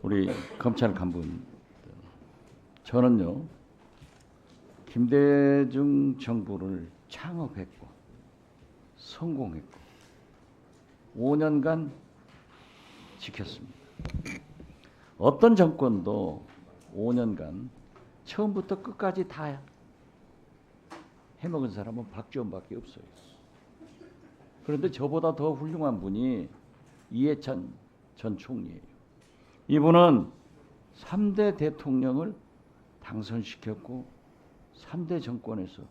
우리 검찰 간부님, 저는요 김대중 정부를 창업했고 성공했고 5년간 지켰습니다. 어떤 정권도 5년간 처음부터 끝까지 다 해먹은 사람은 박지원밖에 없어요. 그런데 저보다 더 훌륭한 분이 이해찬 전 총리예요. 이분은 3대 대통령을 당선시켰고 3대 정권에서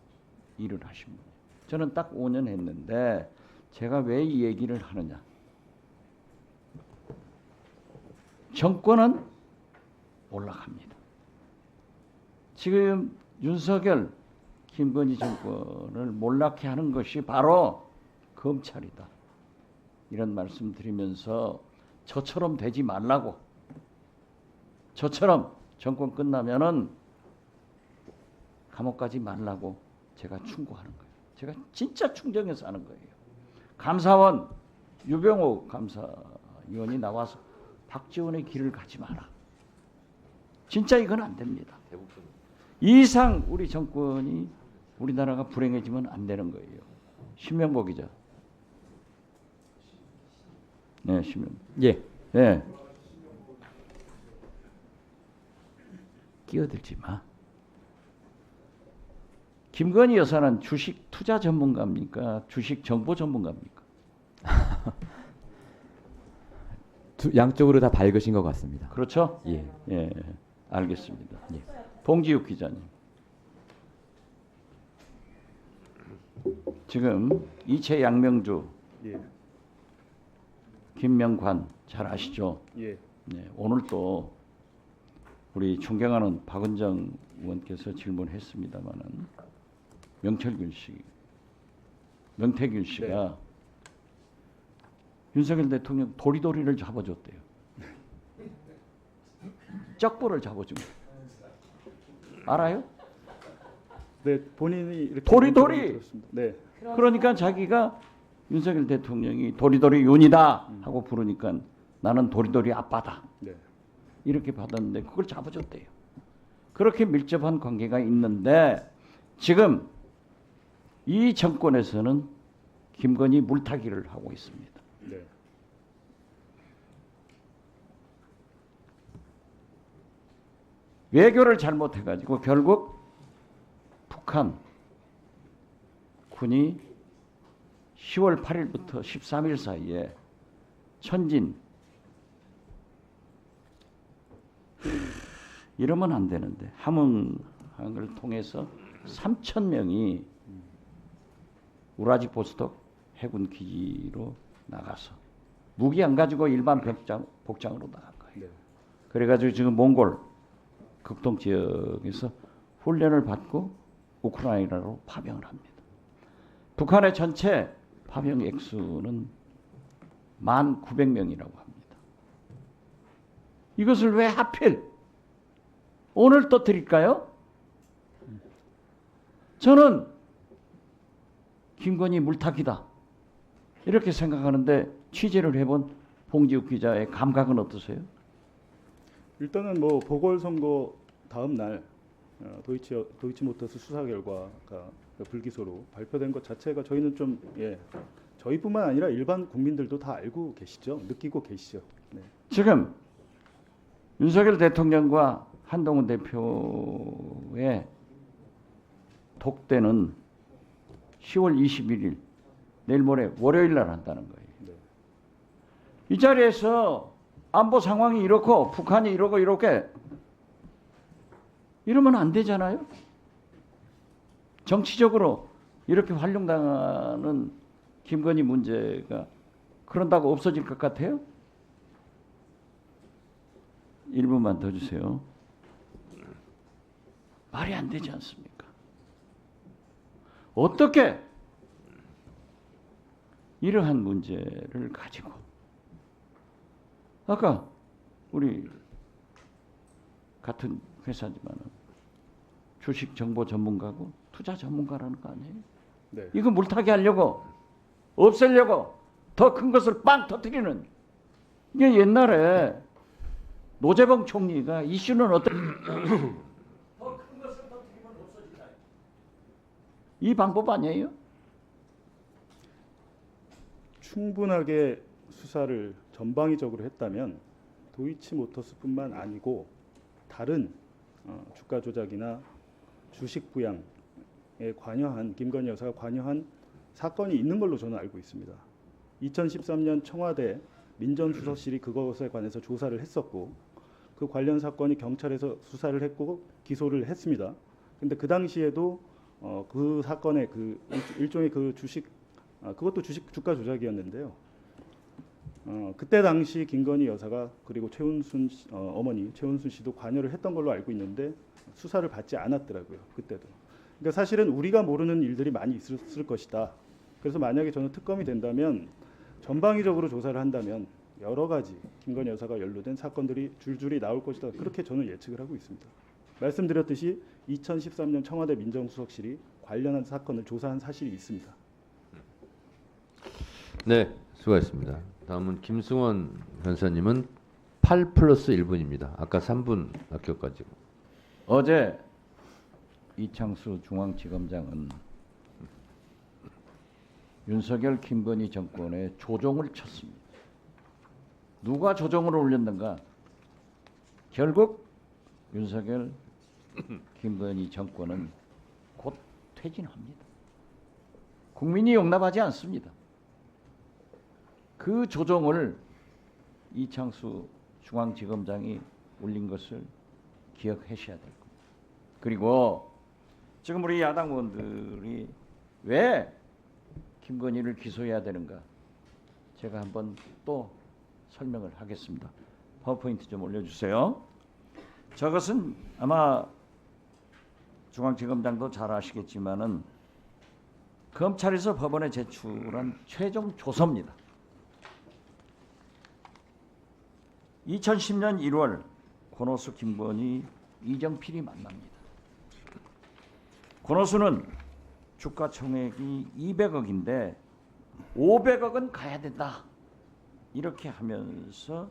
일을 하신 분이에요. 저는 딱 5년 했는데 제가 왜 이 얘기를 하느냐. 정권은 올라갑니다. 지금 윤석열, 김건희 정권을 몰락해 하는 것이 바로 검찰이다. 이런 말씀 드리면서 저처럼 되지 말라고, 저처럼 정권 끝나면은 감옥 가지 말라고 제가 충고하는 거예요. 제가 진짜 충정해서 하는 거예요. 감사원 유병호 감사위원이 나와서 박지원의 길을 가지 마라. 진짜 이건 안 됩니다. 이 이상 우리 정권이 우리나라가 불행해지면 안 되는 거예요. 신명보 기자. 네, 신명보. 예. 네. 끼어들지 마. 김건희 여사는 주식 투자 전문가입니까? 주식 정보 전문가입니까? 양쪽으로 다 밝으신 것 같습니다. 그렇죠? 예. 예, 알겠습니다. 예. 봉지욱 기자님. 지금 이채 양명주, 예. 김명관 잘 아시죠? 예. 네, 오늘 또 우리 존경하는 박은정 의원께서 질문했습니다마는 명태균 씨가 윤석열 대통령 도리도리를 잡아줬대요. 쩍보를 잡아준 거예요. 알아요? 네, 본인이 이렇게 도리도리! 들었습니다. 네. 그러니까 자기가 윤석열 대통령이 도리도리 윤이다 하고 부르니까 나는 도리도리 아빠다. 네. 이렇게 받았는데 그걸 잡아줬대요. 그렇게 밀접한 관계가 있는데 지금 이 정권에서는 김건희 물타기를 하고 있습니다. 네. 외교를 잘못해가지고 결국 북한 군이 10월 8일부터 13일 사이에 천진 이러면 안 되는데 함흥항을 통해서 3,000명이 우라지 보스톡 해군 기지로 나가서 무기 안 가지고 일반 복장으로 나간 거예요. 네. 그래가지고 지금 몽골 극동 지역에서 훈련을 받고 우크라이나로 파병을 합니다. 북한의 전체 파병 액수는 1,900명이라고 합니다. 이것을 왜 하필 오늘 떠드릴까요? 저는 김건희 물타기다 이렇게 생각하는데 취재를 해본 봉지욱 기자의 감각은 어떠세요? 일단은 뭐 보궐선거 다음 날 도이치모터스 수사 결과가 불기소로 발표된 것 자체가 저희는 좀 저희뿐만 아니라 일반 국민들도 다 알고 계시죠, 느끼고 계시죠. 네. 지금 윤석열 대통령과 한동훈 대표의 독대는 10월 21일 내일 모레 월요일 날 한다는 거예요. 네. 이 자리에서 안보 상황이 이렇고 북한이 이러고 이렇게 이러면 안 되잖아요. 정치적으로 이렇게 활용당하는 김건희 문제가 그런다고 없어질 것 같아요? 1분만 더 주세요. 말이 안 되지 않습니까? 어떻게 이러한 문제를 가지고 아까 우리 같은 회사지만 주식 정보 전문가고 투자 전문가라는 거 아니에요? 네. 이거 물타기 하려고 없애려고 더 큰 것을 빵 터뜨리는 이게 옛날에 노재봉 총리가 이슈는 어떤 더 큰 것을 터뜨리면 없어지다. 이 방법 아니에요? 충분하게 수사를 전방위적으로 했다면 도이치모터스뿐만 아니고 다른 주가 조작이나 주식 부양에 관여한 김건희 여사가 관여한 사건이 있는 걸로 저는 알고 있습니다. 2013년 청와대 민정수석실이 그것에 관해서 조사를 했었고 그 관련 사건이 경찰에서 수사를 했고 기소를 했습니다. 근데 그 당시에도 그 사건의 그 일종의 그 주식 그것도 주식 주가 조작이었는데요. 그때 당시 김건희 여사가 그리고 최은순 어머니 최은순 씨도 관여를 했던 걸로 알고 있는데 수사를 받지 않았더라고요. 그때도. 그러니까 사실은 우리가 모르는 일들이 많이 있을 것이다. 그래서 만약에 저는 특검이 된다면 전방위적으로 조사를 한다면 여러 가지 김건희 여사가 연루된 사건들이 줄줄이 나올 것이다. 그렇게 저는 예측을 하고 있습니다. 말씀드렸듯이 2013년 청와대 민정수석실이 관련한 사건을 조사한 사실이 있습니다. 네, 수고하셨습니다. 다음은 김승원 변호사님은 8+1분입니다. 아까 3분 아껴가지고. 어제 이창수 중앙지검장은 윤석열 김건희 정권의 조종을 쳤습니다. 누가 조종을 올렸는가? 결국 윤석열 김건희 정권은 곧 퇴진합니다. 국민이 용납하지 않습니다. 그 조종을 이창수 중앙지검장이 올린 것을 기억하셔야 될 겁니다. 그리고 지금 우리 야당 의원들이 왜 김건희를 기소해야 되는가? 제가 한번 또 설명을 하겠습니다. 파워포인트 좀 올려주세요. 저것은 아마 중앙지검장도 잘 아시겠지만은 검찰에서 법원에 제출한 최종 조서입니다. 2010년 1월 권오수, 김건희, 이정필이 만납니다. 권오수는 주가 총액이 200억인데 500억은 가야 된다. 이렇게 하면서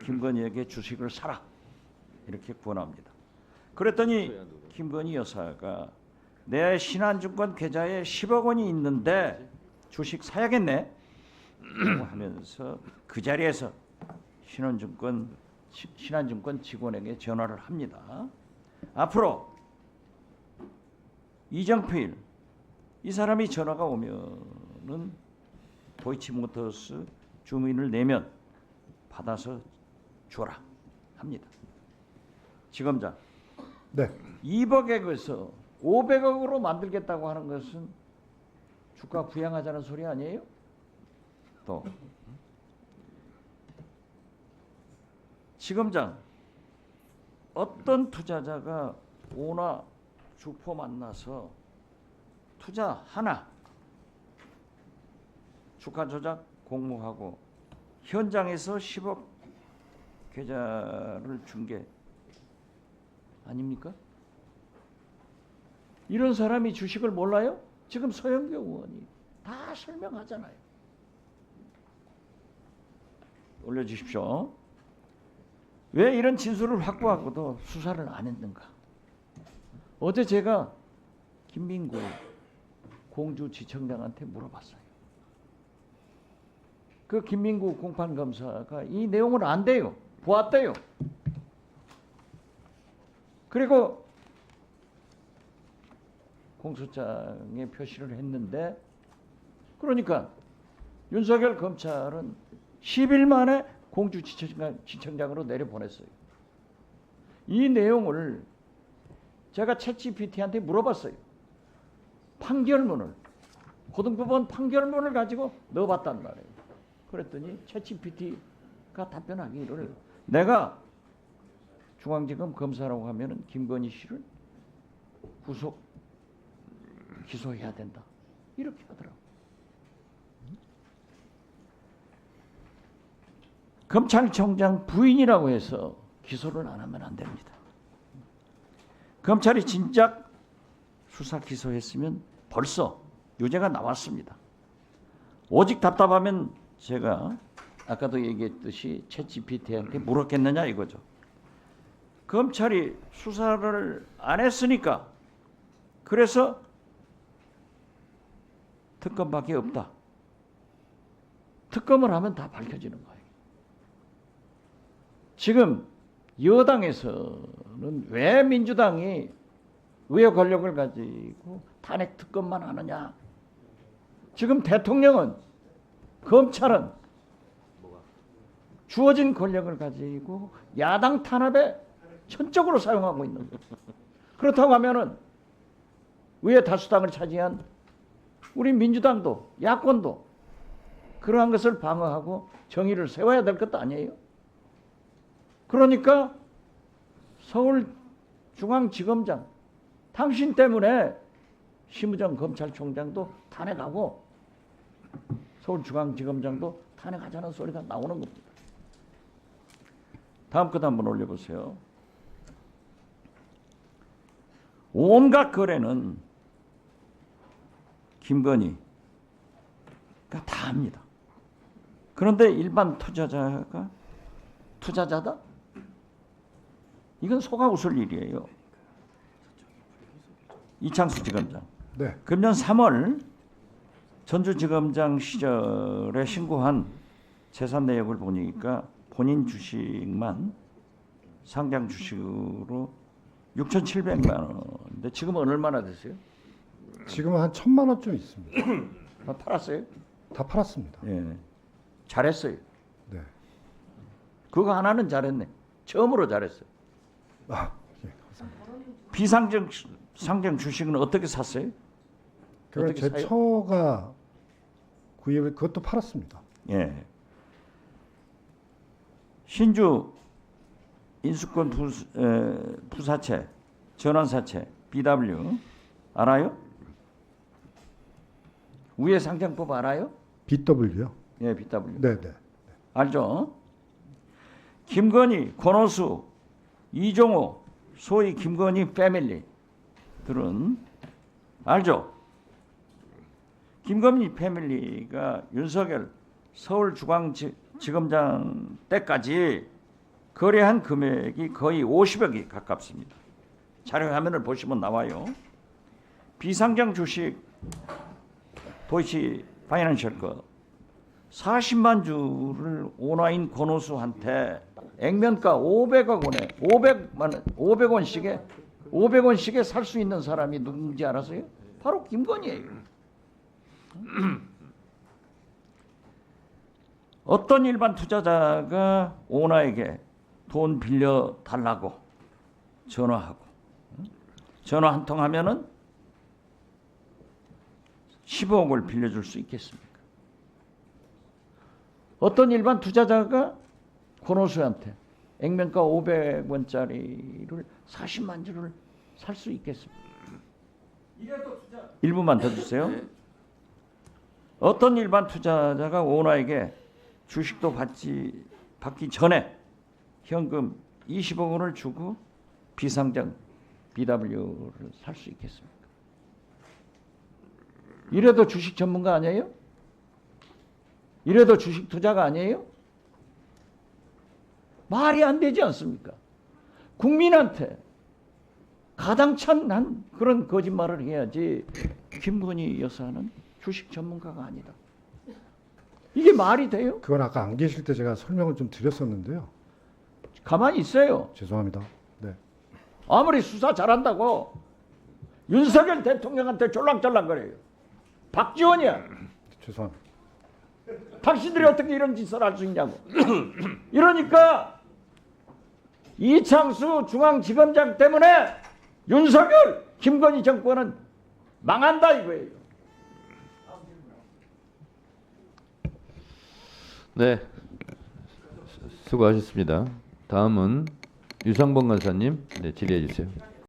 김건희에게 주식을 사라. 이렇게 권합니다. 그랬더니 김건희 여사가 내 신한증권 계좌에 10억 원이 있는데 주식 사야겠네. 라고 하면서 그 자리에서 신한증권 직원에게 전화를 합니다. 앞으로 이정필 이 사람이 전화가 오면은 도이치모터스 주민을 내면 받아서 줘라 합니다. 지검장. 네. 200억에서 500억으로 만들겠다고 하는 것은 주가 부양하자는 소리 아니에요? 또 지검장, 어떤 투자자가 오나 주포 만나서 투자 하나 주가 조작 공모하고 현장에서 10억 계좌를 준 게 아닙니까? 이런 사람이 주식을 몰라요? 지금 서영교 의원이 다 설명하잖아요. 올려주십시오. 왜 이런 진술을 확보하고도 수사를 안 했는가? 어제 제가 김민구 공주지청장한테 물어봤어요. 그 김민구 공판검사가 이 내용을 안대요. 보았대요. 그리고 공소장에 표시를 했는데 그러니까 윤석열 검찰은 10일 만에 공주지청장으로 내려보냈어요. 이 내용을 제가 챗GPT한테 물어봤어요. 판결문을 고등법원 판결문을 가지고 넣어봤단 말이에요. 그랬더니 챗GPT가 답변하기를 내가 중앙지검 검사라고 하면은 김건희 씨를 구속 기소해야 된다. 이렇게 하더라고. 검찰총장 부인이라고 해서 기소를 안 하면 안 됩니다. 검찰이 진작 수사 기소했으면 벌써 유죄가 나왔습니다. 오직 답답하면 제가 아까도 얘기했듯이 챗GPT한테 물었겠느냐 이거죠. 검찰이 수사를 안 했으니까 그래서 특검밖에 없다. 특검을 하면 다 밝혀지는 거예요. 지금 여당에서는 왜 민주당이 왜 권력을 가지고 탄핵 특검만 하느냐. 지금 대통령은 검찰은 주어진 권력을 가지고 야당 탄압에 전적으로 사용하고 있는 거예요. 그렇다고 하면은 의회 다수당을 차지한 우리 민주당도 야권도 그러한 것을 방어하고 정의를 세워야 될 것도 아니에요. 그러니까 서울중앙지검장 당신 때문에 심우정 검찰총장도 탄핵하고 서울중앙지검장도 탄핵하자는 소리가 나오는 겁니다. 다음 것 한번 올려보세요. 온갖 거래는 김건희가 다 합니다. 그런데 일반 투자자다? 이건 속아 웃을 일이에요. 이창수 지검장. 네. 금년 3월 전주지검장 시절에 신고한 재산 내역을 보니까 본인 주식만 상장 주식으로 6,700만 원인데 지금은 얼마나 됐어요? 지금은 한 1,000만 원쯤 있습니다. 다 팔았어요? 다 팔았습니다. 예, 잘했어요. 네. 그거 하나는 잘했네. 처음으로 잘했어요. 아, 예, 감사합니다. 비상장 주식은 어떻게 샀어요? 그걸 어떻게 제 사요? 처가 구입을 그것도 팔았습니다. 예. 신주 인수권 부사채, 전환사채, BW 알아요? 우회 상장법 알아요? BW요? 예, BW. 네, 네. 알죠? 김건희, 권오수, 이종호, 소위 김건희 패밀리들은 알죠? 김건희 패밀리가 윤석열 서울중앙지검장 때까지 거래한 금액이 거의 50억이 가깝습니다. 자료 화면을 보시면 나와요. 비상장 주식 도이치 파이낸셜 거 40만 주를 온화인 권오수한테 액면가 500억 원에 500원씩에 살 수 있는 사람이 누군지 알아서요? 바로 김건희예요. 어떤 일반 투자자가 오나에게 돈 빌려 달라고 전화하고 전화 한 통 하면은 15억을 빌려줄 수 있겠습니까? 어떤 일반 투자자가 권오수한테 액면가 500원짜리를 40만 주를 살 수 있겠습니까? 1분만 더 주세요. 어떤 일반 투자자가 오나에게 주식도 받기 전에 현금 20억 원을 주고 비상장 BW를 살 수 있겠습니까? 이래도 주식 전문가 아니에요? 이래도 주식 투자가 아니에요? 말이 안 되지 않습니까? 국민한테 가당찬 그런 거짓말을 해야지 김건희 여사는 주식 전문가가 아니다. 이게 말이 돼요? 그건 아까 안 계실 때 제가 설명을 좀 드렸었는데요. 가만히 있어요. 죄송합니다. 네. 아무리 수사 잘한다고 윤석열 대통령한테 쫄랑쫄랑거려요. 박지원이야. 죄송합니다. 당신들이 어떻게 이런 짓을 할 수 있냐고. 이러니까 이창수 중앙지검장 때문에 윤석열, 김건희 정권은 망한다 이거예요. 네, 수고하셨습니다. 다음은 유상범 간사님 질의해 주세요.